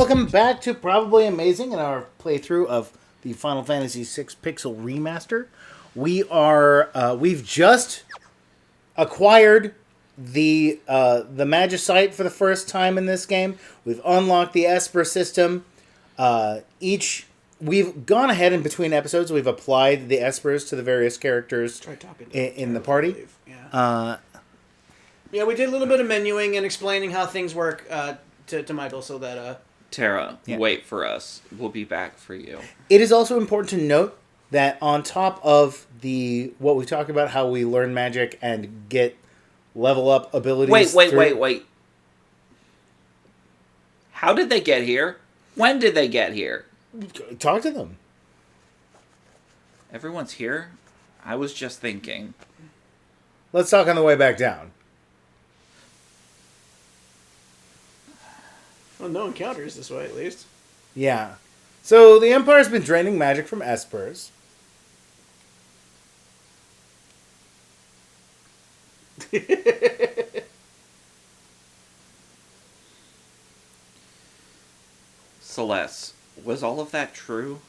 welcome back to Probably Amazing in our playthrough of the Final Fantasy VI Pixel Remaster. We've just acquired the Magicite for the first time in this game. We've unlocked the Esper system. We've gone ahead in between episodes. We've applied the Espers to the various characters in the party. Yeah, we did a little bit of menuing and explaining how things work to Michael so that... Tara, wait for us. We'll be back for you. It is also important to note that on top of what we talked about, how we learn magic and get level up abilities... Wait. How did they get here? When did they get here? Talk to them. Everyone's here? I was just thinking. Let's talk on the way back down. Well, no encounters this way, at least. Yeah. So, the Empire's been draining magic from Espers. Celeste, was all of that true?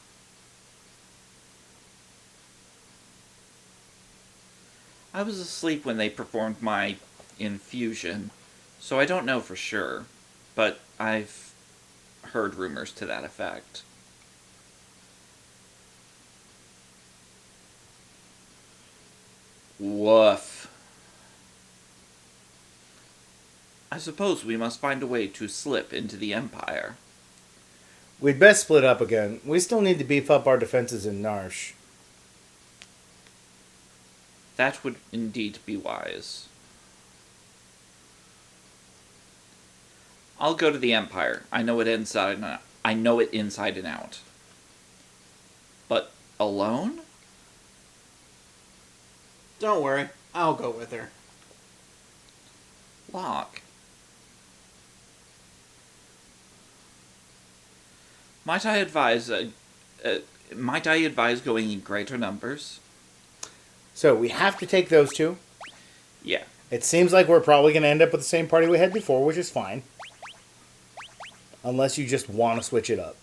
I was asleep when they performed my infusion, so I don't know for sure. But I've heard rumors to that effect. Woof. I suppose we must find a way to slip into the Empire. We'd best split up again. We still need to beef up our defenses in Narsh. That would indeed be wise. I'll go to the Empire. I know it inside and out. But alone? Don't worry. I'll go with her. Locke. Might I advise going in greater numbers? So, we have to take those two. Yeah. It seems like we're probably going to end up with the same party we had before, which is fine. Unless you just want to switch it up.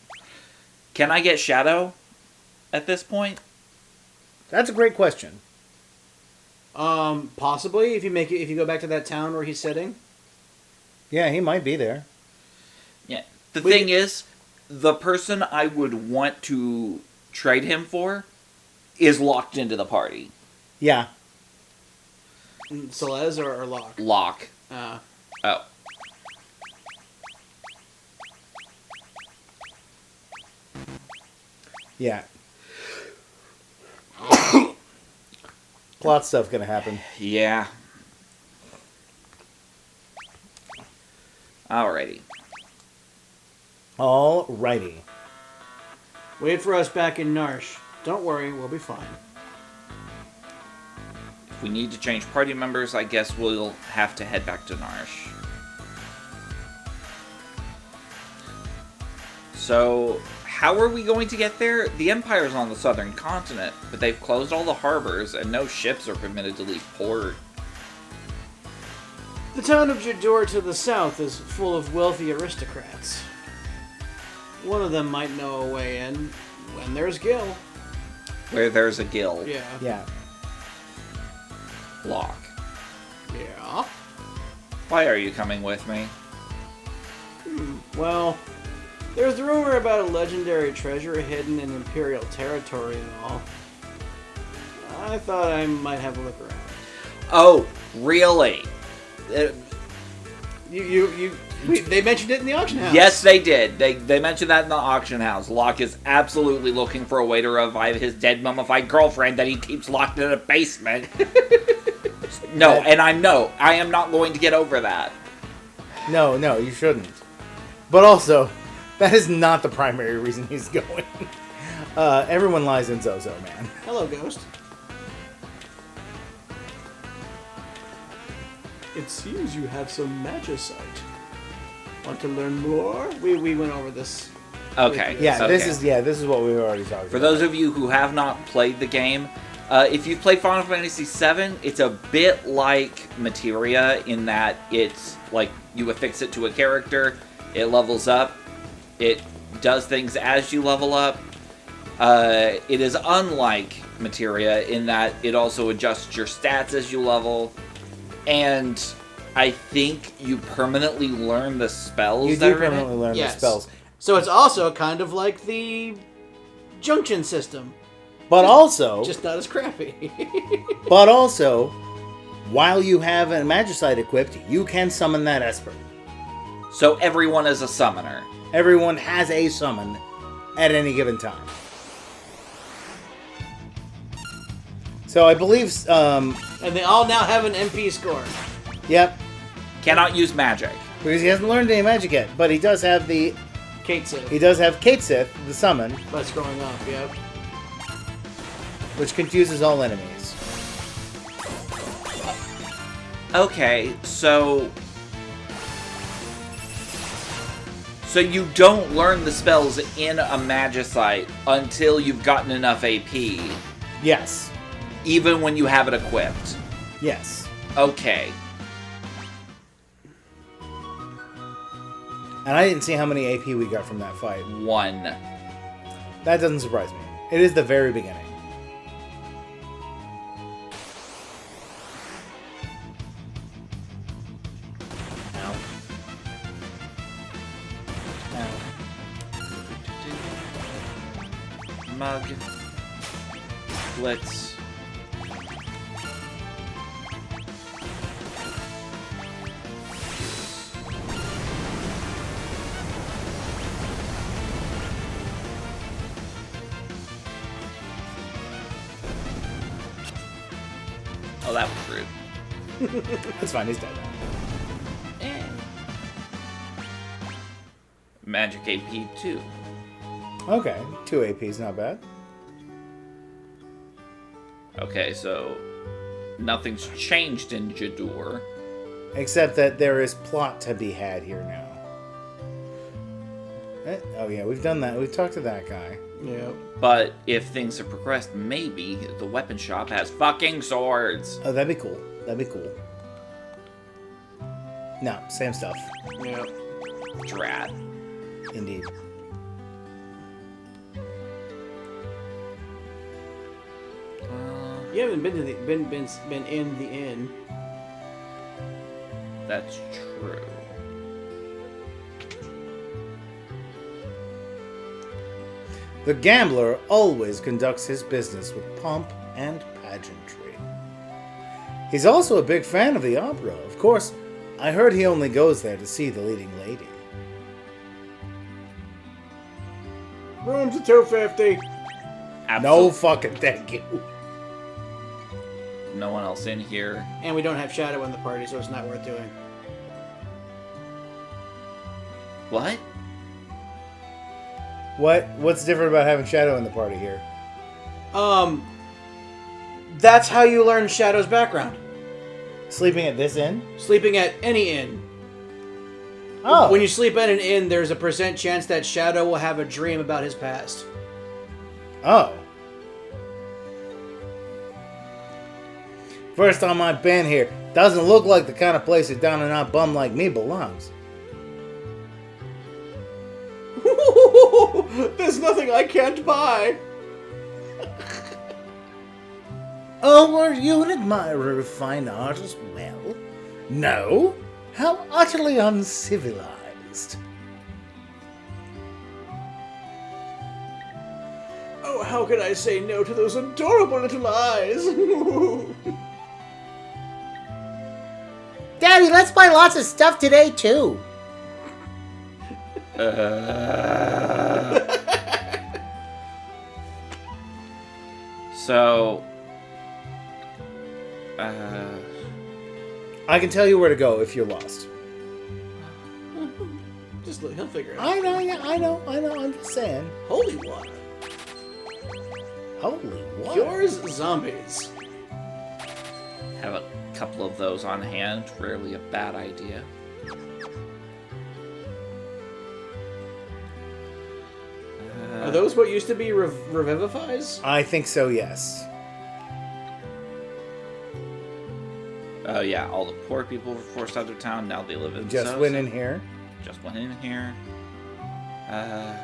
Can I get Shadow at this point? That's a great question. Possibly, if you go back to that town where he's sitting. Yeah, he might be there. Yeah. The thing is, the person I would want to trade him for is locked into the party. Yeah. Celeste or Locke? Locke. Oh. Yeah. Plot stuff gonna happen. Yeah. Alrighty. Wait for us back in Narsh. Don't worry, we'll be fine. If we need to change party members, I guess we'll have to head back to Narsh. So, how are we going to get there? The Empire's on the southern continent, but they've closed all the harbors and no ships are permitted to leave port. The town of Jador to the south is full of wealthy aristocrats. One of them might know a way in when there's Gil. Where there's a Gil. Yeah. Locke. Yeah? Why are you coming with me? Well, there's the rumor about a legendary treasure hidden in Imperial territory and all. I thought I might have a look around. Oh, really? They mentioned it in the auction house. Yes, they did. They mentioned that in the auction house. Locke is absolutely looking for a way to revive his dead mummified girlfriend that he keeps locked in a basement. I am not going to get over that. No, you shouldn't. But also, that is not the primary reason he's going. Everyone lies in Zozo, man. Hello, Ghost. It seems you have some magicite. Want to learn more? We went over this. Okay. Yeah, okay. This is what we were already talking about. For those of you who have not played the game, if you've played Final Fantasy VII, it's a bit like Materia in that it's like you affix it to a character, it levels up, It does things as you level up. It is unlike materia in that it also adjusts your stats as you level. And I think you permanently learn the spells You that do are in permanently it. learn Yes. the spells. So it's also kind of like the junction system, But also, just not as crappy. while you have a Magicite equipped, you can summon that Esper. So everyone is a summoner. Everyone has a summon at any given time. So I believe, And they all now have an MP score. yep, Cannot use magic. because he hasn't learned any magic yet, but he does have Kate Sith, the summon, That's growing up, yep. which confuses all enemies. Okay, so you don't learn the spells in a Magicite until you've gotten enough AP, Yes. even when you have it equipped. Yes. Okay. And I didn't see how many AP we got from that fight. 1. That doesn't surprise me. It is the very beginning. Ow. Ow. Mug. Blitz. Oh, that was rude. That's fine, he's dead now. Magic AP 2. Okay, 2 AP's not bad. Okay, so nothing's changed in Jadur. Except that there is plot to be had here now. Oh yeah, we've done that. We've talked to that guy. Yep. But if things have progressed, maybe the weapon shop has fucking swords. Oh, that'd be cool. That'd be cool. No, same stuff. Yep. Drat. Indeed. You haven't been to the been in the inn. That's true. The gambler always conducts his business with pomp and pageantry. He's also a big fan of the opera. Of course, I heard he only goes there to see the leading lady. Room's a 250. No fucking thank you. No one else in here. And we don't have Shadow in the party, so it's not worth doing. What? What's different about having Shadow in the party here? That's how you learn Shadow's background. Sleeping at this inn? Sleeping at any inn. Oh. When you sleep at an inn, there's a % chance that Shadow will have a dream about his past. Oh. First time I've been here. Doesn't look like the kind of place a down and out bum like me belongs. There's nothing I can't buy. Oh, are you an admirer of fine art as well? No? How utterly uncivilized. Oh, how can I say no to those adorable little eyes? Daddy, let's buy lots of stuff today, too. So, I can tell you where to go if you're lost. Just he'll figure it out. I know, yeah, I know, I'm just saying. Holy water. Holy what? Cures zombies. have a couple of those on hand. Rarely a bad idea. Are those what used to be revivifies? I think so, yes. Oh yeah, all the poor people were forced out of town. Now they live in Just Zozo. went in here. Just went in here. Okay.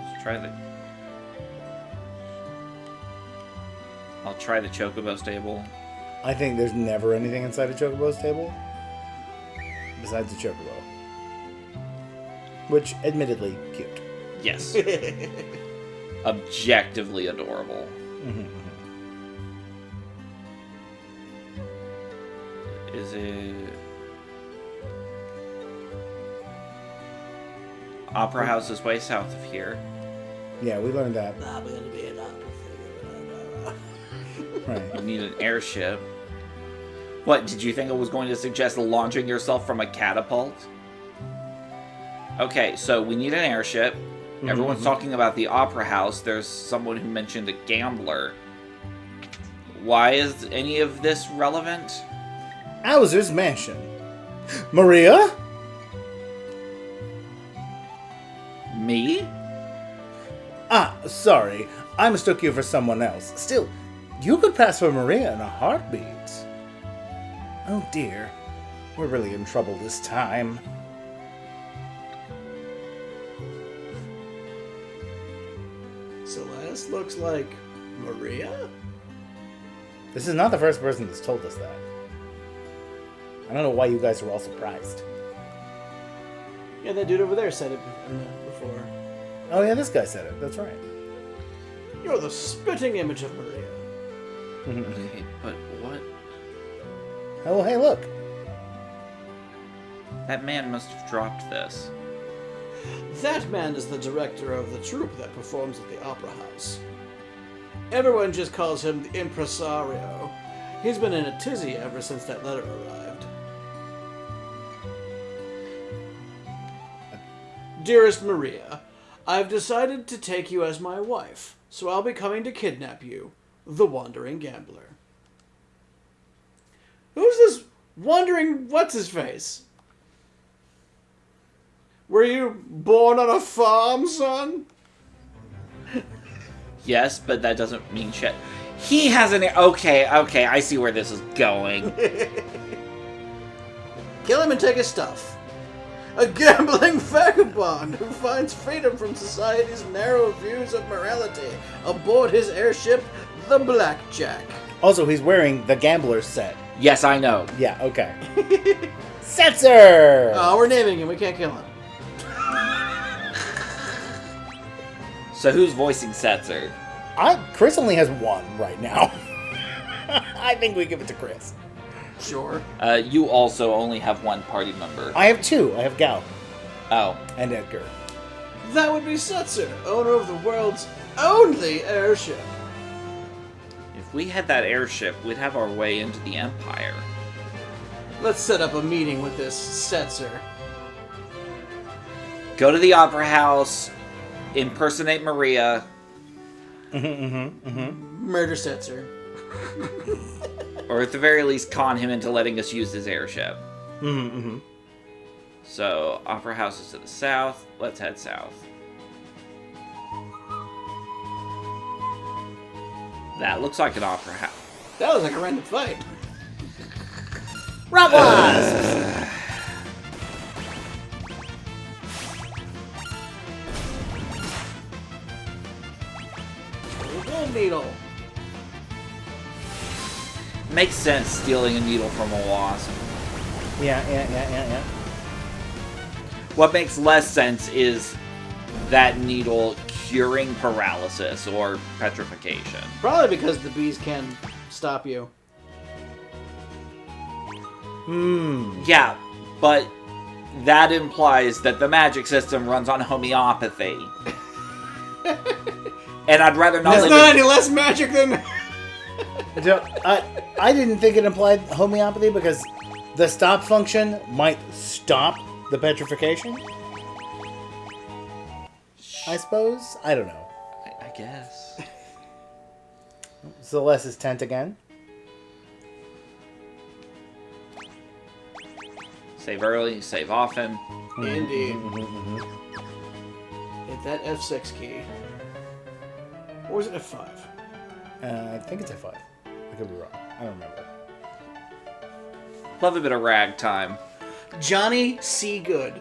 Let's try the... I'll try the Chocobo stable. I think there's never anything inside a Chocobo's table besides a Chocobo. Which, admittedly, cute. Yes. Objectively adorable. Is it... Opera House is way south of here. Yeah, we learned that. I'm gonna be an opera figure. Right. You need an airship. What, did you think I was going to suggest launching yourself from a catapult? Okay, so we need an airship. Everyone's talking about the Opera House. There's someone who mentioned a gambler. Why is any of this relevant? Bowser's Mansion. Maria? Me? Ah, sorry. I mistook you for someone else. Still, you could pass for Maria in a heartbeat. Oh dear. We're really in trouble this time. Celeste looks like Maria? This is not the first person that's told us that. I don't know why you guys are all surprised. Yeah, that dude over there said it before. Oh yeah, this guy said it. That's right. You're the spitting image of Maria. Okay, but what? Oh, hey, look. That man must have dropped this. That man is the director of the troupe that performs at the Opera House. Everyone just calls him the impresario. He's been in a tizzy ever since that letter arrived. Dearest Maria, I've decided to take you as my wife, so I'll be coming to kidnap you, the wandering gambler. Who's this wandering what's-his-face? Were you born on a farm, son? Yes, but that doesn't mean shit. He has an... Okay, I see where this is going. Kill him and take his stuff. A gambling vagabond who finds freedom from society's narrow views of morality aboard his airship, the Blackjack. Also, he's wearing the gambler set. Yes, I know. Yeah, okay. Setzer! Oh, we're naming him. We can't kill him. So who's voicing Setzer? Chris only has one right now. I think we give it to Chris. Sure. You also only have one party member. I have two. I have Gao Oh. and Edgar. That would be Setzer, owner of the world's only airship. If we had that airship, we'd have our way into the Empire. Let's set up a meeting with this Setzer. Go to the Opera House, impersonate Maria. Murder Setzer. Or at the very least, con him into letting us use his airship. So, Opera House is to the south. Let's head south. That looks like an opera house. That was like a random fight. Rob Wasp! Gold needle. Makes sense stealing a needle from a wasp. Yeah. What makes less sense is that needle curing paralysis or petrification. Probably because the bees can stop you. Yeah, but that implies that the magic system runs on homeopathy. And I'd rather not That's live not in- any less magic than... I didn't think it implied homeopathy because the stop function might stop the petrification. I suppose? I don't know. I guess. Celeste's tent again. Save early, save often. Indeed. Hit that F6 key. Or was it F5? I think it's F5. I could be wrong. I don't remember. Love a bit of ragtime. Johnny C. Good.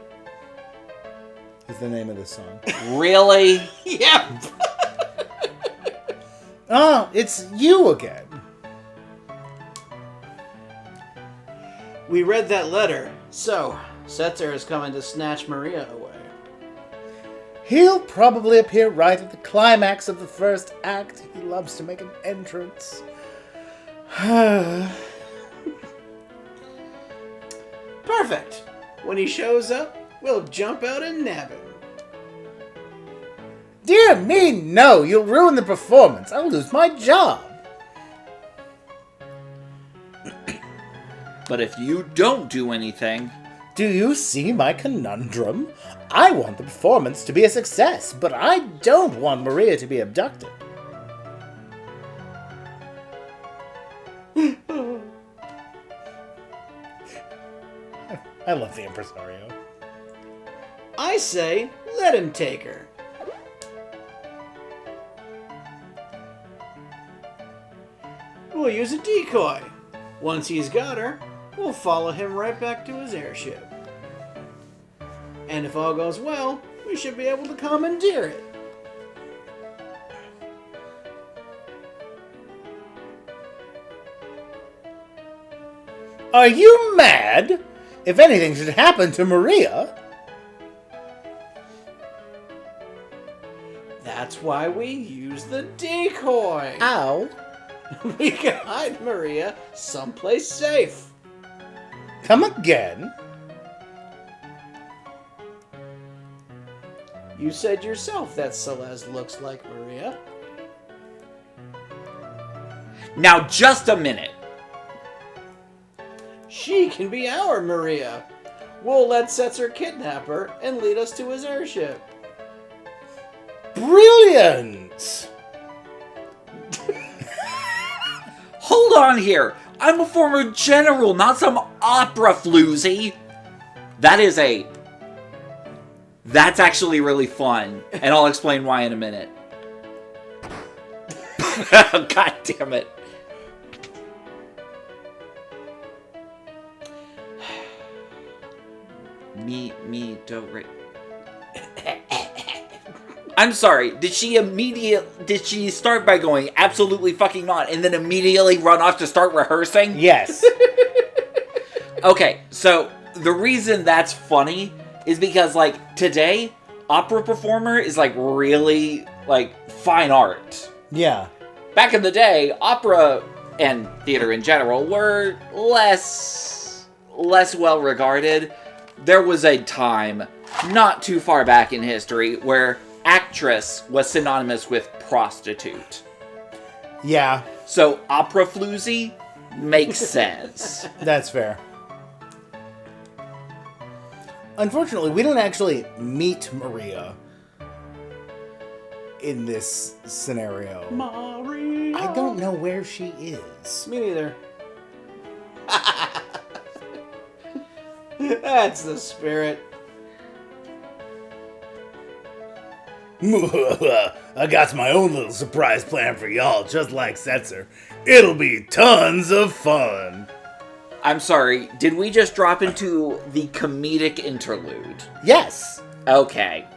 Is the name of the song. Really? Yep. Oh, it's you again. We read that letter. So, Setzer is coming to snatch Maria away. He'll probably appear right at the climax of the first act. He loves to make an entrance. Perfect. When he shows up, we'll jump out and nab him. Dear me, no! You'll ruin the performance. I'll lose my job. But if you don't do anything... Do you see my conundrum? I want the performance to be a success, but I don't want Maria to be abducted. I love the impresario. I say, let him take her. We'll use a decoy. Once he's got her, we'll follow him right back to his airship. And if all goes well, we should be able to commandeer it. Are you mad? If anything should happen to Maria... That's why we use the decoy. Ow. We can hide Maria someplace safe. Come again? You said yourself that Celeste looks like Maria. Now, just a minute. She can be our Maria. We'll let Setzer kidnap her and lead us to his airship. Brilliant! Hold on here. I'm a former general, not some opera floozy. That's actually really fun. And I'll explain why in a minute. God damn it. Me, don't rate. I'm sorry, did she start by going, absolutely fucking not, and then immediately run off to start rehearsing? Yes. Okay, so the reason that's funny is because, like, today, opera performer is, like, really, like, fine art. Yeah. Back in the day, opera and theater in general were less well regarded. There was a time, not too far back in history, where actress was synonymous with prostitute. Yeah. So opera floozy makes sense. That's fair. Unfortunately, we don't actually meet Maria in this scenario. Maria. I don't know where she is. Me neither. That's the spirit. I got my own little surprise plan for y'all, just like Setzer. It'll be tons of fun. I'm sorry, did we just drop into the comedic interlude? Yes. Okay.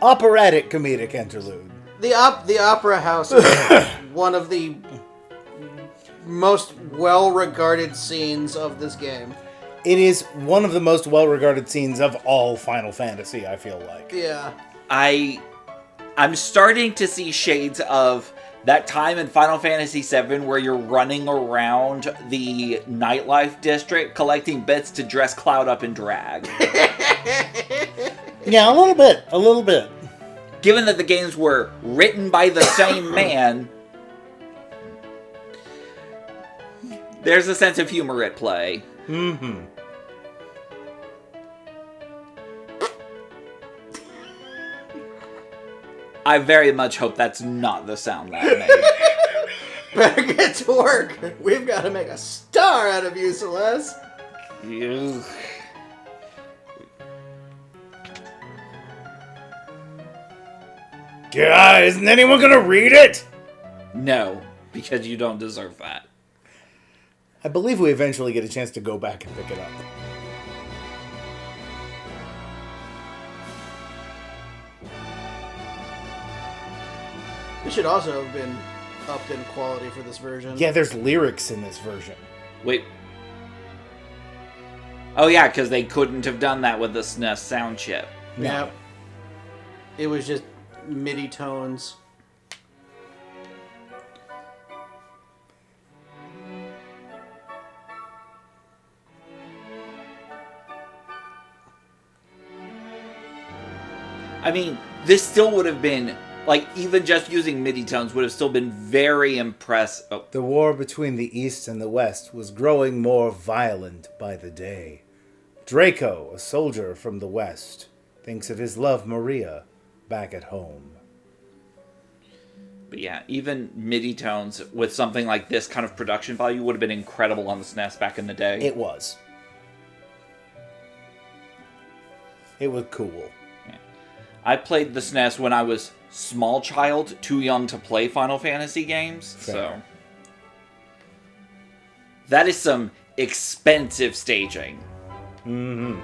Operatic comedic interlude. The opera house is one of the most well-regarded scenes of this game. It is one of the most well-regarded scenes of all Final Fantasy, I feel like. Yeah. I'm starting to see shades of that time in Final Fantasy VII where you're running around the nightlife district collecting bits to dress Cloud up in drag. Yeah, a little bit. Given that the games were written by the same man, there's a sense of humor at play. Mm-hmm. I very much hope that's not the sound that made. Better get to work. We've got to make a star out of you, Celeste. Ew. God, isn't anyone gonna read it? No, because you don't deserve that. I believe we eventually get a chance to go back and pick it up. It should also have been upped in quality for this version. Yeah, there's lyrics in this version. Wait. Oh yeah, because they couldn't have done that with the SNES sound chip. No. Yeah. It was just MIDI tones. I mean, this still would have been, like, even just using MIDI tones would have still been very impressive. Oh, The war between the East and the West was growing more violent by the day. Draco, a soldier from the West, thinks of his love Maria back at home. but yeah, even MIDI tones with something like this kind of production value would have been incredible on the SNES back in the day. It was. It was cool. I played the SNES when I was small child, too young to play Final Fantasy games, Fair. so... That is some expensive staging. Mm-hmm.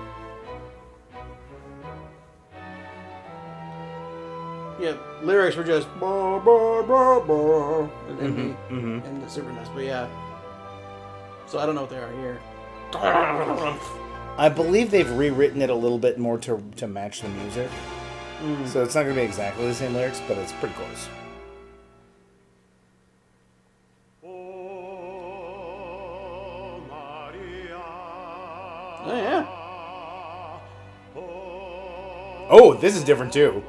Yeah, lyrics were just bah, bah, bah, bah, in the Super NES, but yeah. So I don't know what they are here. I believe they've rewritten it a little bit more to match the music. So it's not going to be exactly the same lyrics, but it's pretty close. Oh yeah. Oh, this is different too.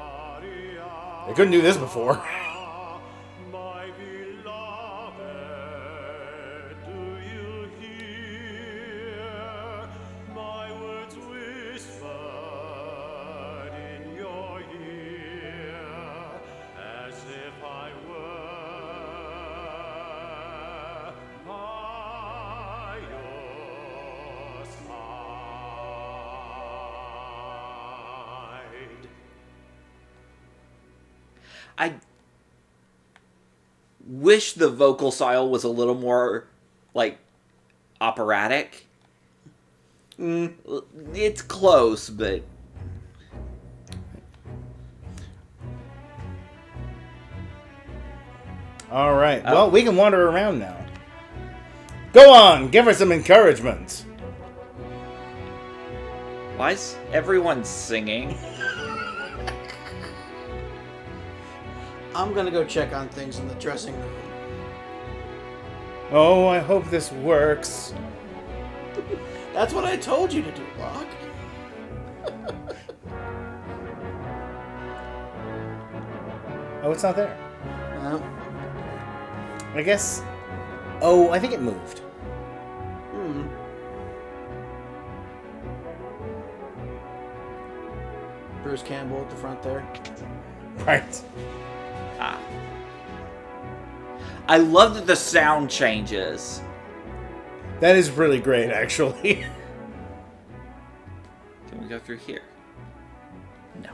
They couldn't do this before. I wish the vocal style was a little more, like, operatic. It's close, but... All right. Well, we can wander around now. Go on, give her some encouragement. Why is everyone singing? I'm gonna go check on things in the dressing room. Oh, I hope this works. That's what I told you to do, Locke. Oh, it's not there. No. I guess... Oh, I think it moved. Bruce Campbell at the front there. Right. Ah. I love that the sound changes. That is really great, actually. Can we go through here? No.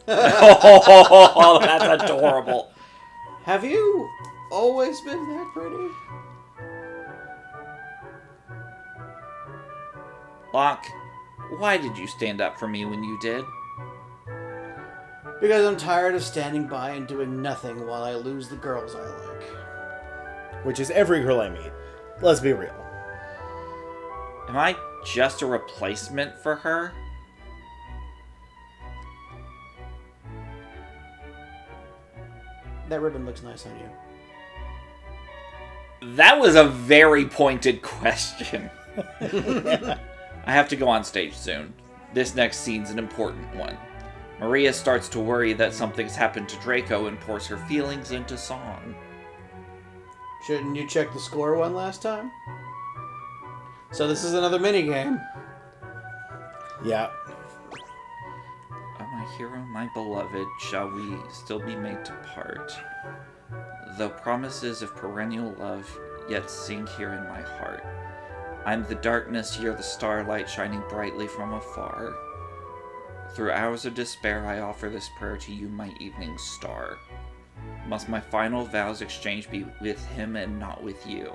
Oh, that's adorable. Have you always been that pretty? Locke, why did you stand up for me when you did? Because I'm tired of standing by and doing nothing while I lose the girls I like. Which is every girl I meet. Let's be real. Am I just a replacement for her? That ribbon looks nice on you. That was a very pointed question. I have to go on stage soon. This next scene's an important one. Maria starts to worry that something's happened to Draco and pours her feelings into song. Shouldn't you check the score one last time? So this is another minigame. Yeah. Oh, my hero, my beloved, shall we still be made to part? Though promises of perennial love yet sink here in my heart. I'm the darkness, you're the starlight shining brightly from afar. Through hours of despair, I offer this prayer to you, my evening star. Must my final vows exchange be with him and not with you?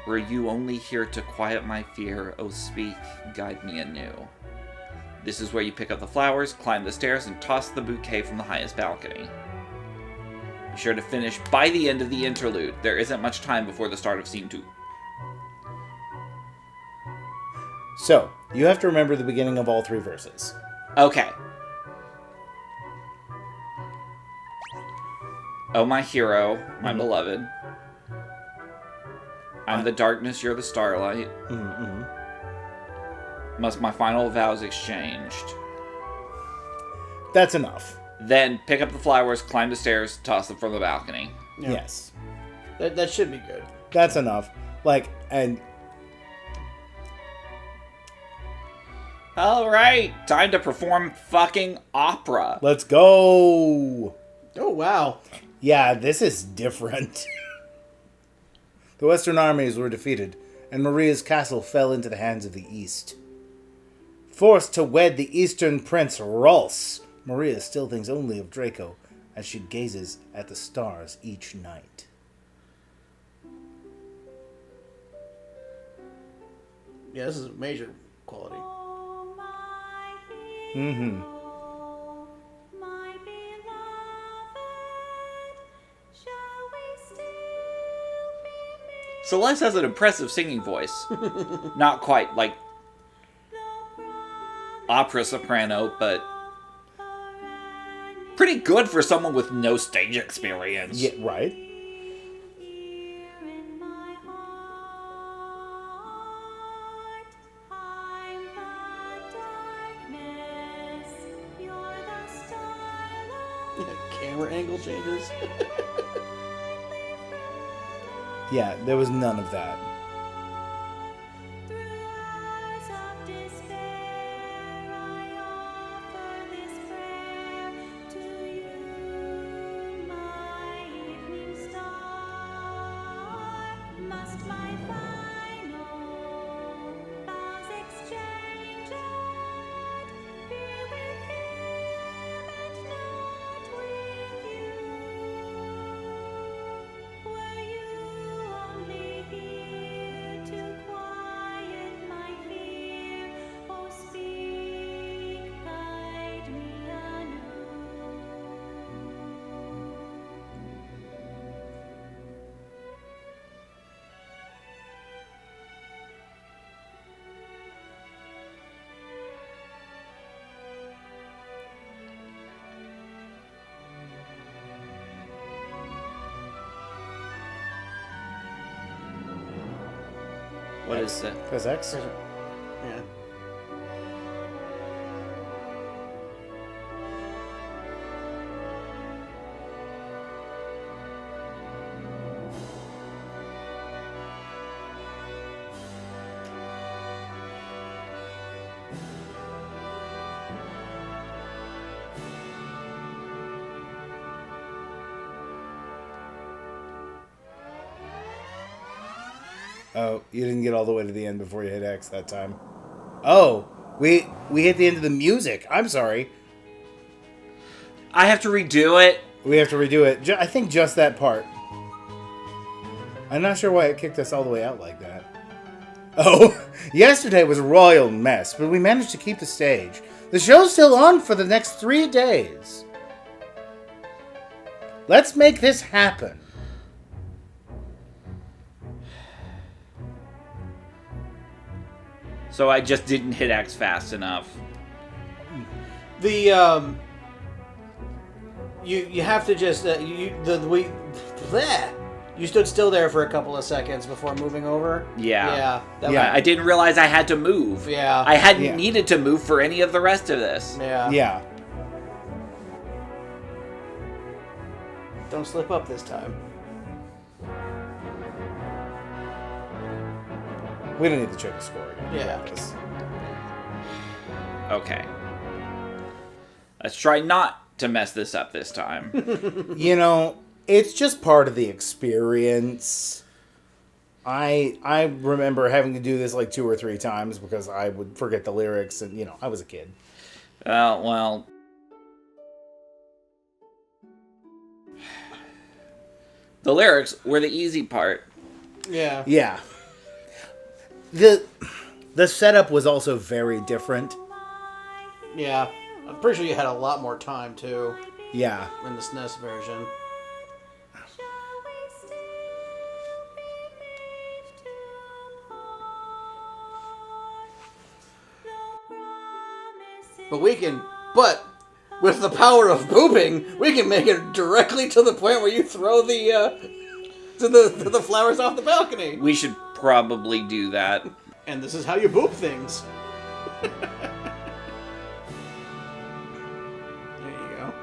Were you only here to quiet my fear? Oh, speak, guide me anew. This is where you pick up the flowers, climb the stairs, and toss the bouquet from the highest balcony. Be sure to finish by the end of the interlude. There isn't much time before the start of Scene 2. So, you have to remember the beginning of all 3 verses. Okay. Oh, my hero, my beloved. I'm the darkness, you're the starlight. Must my final vows exchanged. That's enough. Then pick up the flowers, climb the stairs, toss them from the balcony. Yeah. Yes. That should be good. That's enough. Like, and... Alright, time to perform fucking opera. let's go! Oh, wow. Yeah, this is different. The Western armies were defeated, and Maria's castle fell into the hands of the East. Forced to wed the Eastern Prince Rolse, Maria still thinks only of Draco as she gazes at the stars each night. Yeah, this is major quality. Mm-hmm. Celeste has an impressive singing voice. Not quite like opera soprano, but pretty good for someone with no stage experience. Yeah, right? Camera angle changes. Yeah, there was none of that. What is it? Press X? Yeah. Oh, you didn't get all the way to the end before you hit X that time. Oh, we hit the end of the music. I'm sorry. I have to redo it. We have to redo it. I think just that part. I'm not sure why it kicked us all the way out like that. Oh, yesterday was a royal mess, but we managed to keep the stage. The show's still on for the next 3 days. Let's make this happen. So I just didn't hit X fast enough. The you have to just bleh. You stood still there for a couple of seconds before moving over. Yeah. Yeah. I didn't realize I had to move. Yeah. I hadn't needed to move for any of the rest of this. Yeah. Yeah. Don't slip up this time. We don't need to check the score again. Yeah. This. Okay. Let's try not to mess this up this time. You know, it's just part of the experience. I remember having to do this like 2 or 3 times because I would forget the lyrics, and I was a kid. Well. The lyrics were the easy part. Yeah. Yeah. The setup was also very different. Yeah. I'm pretty sure you had a lot more time, too, Yeah. in the SNES version. But with the power of booping, we can make it directly to the point where you throw the flowers off the balcony. We should probably do that. And this is how you boop things. There you go.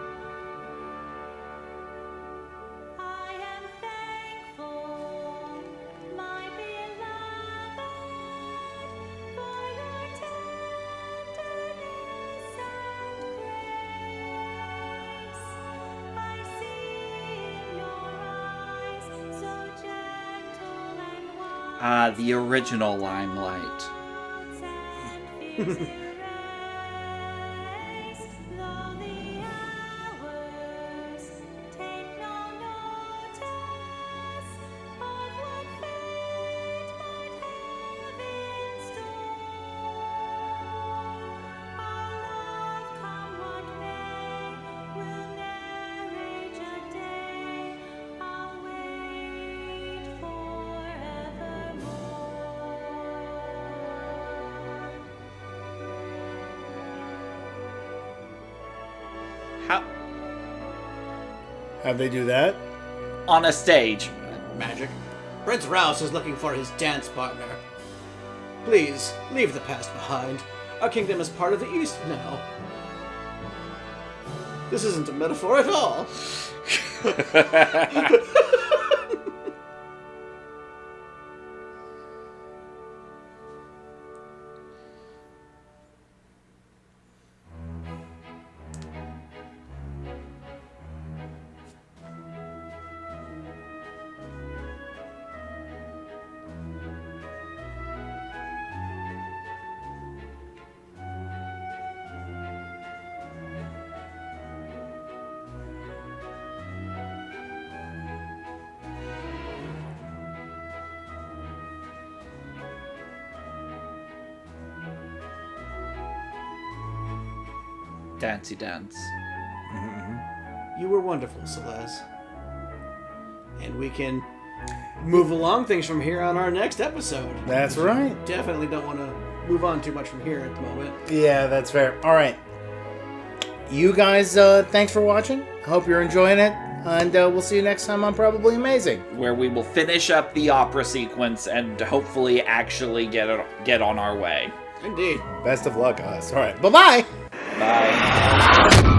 I am thankful, my beloved, for your tenderness and grace. I see in your eyes so gentle and wise. The original Limelight. And fears erased, though the hours take no notice of what fate might have in store. Our love, come what may, will ne'er age a day. I'll wait forevermore. How? How'd they do that? On a stage. Magic. Prince Rouse is looking for his dance partner. Please, leave the past behind. Our kingdom is part of the East now. This isn't a metaphor at all. Dancey dance. You were wonderful, Celeste. And we can move along things from here on our next episode. That's right. Definitely don't want to move on too much from here at the moment. Yeah, that's fair. All right. You guys, thanks for watching. Hope you're enjoying it. And we'll see you next time on Probably Amazing. Where we will finish up the opera sequence and hopefully actually get on our way. Indeed. Best of luck, guys. All right. Bye-bye. Bye.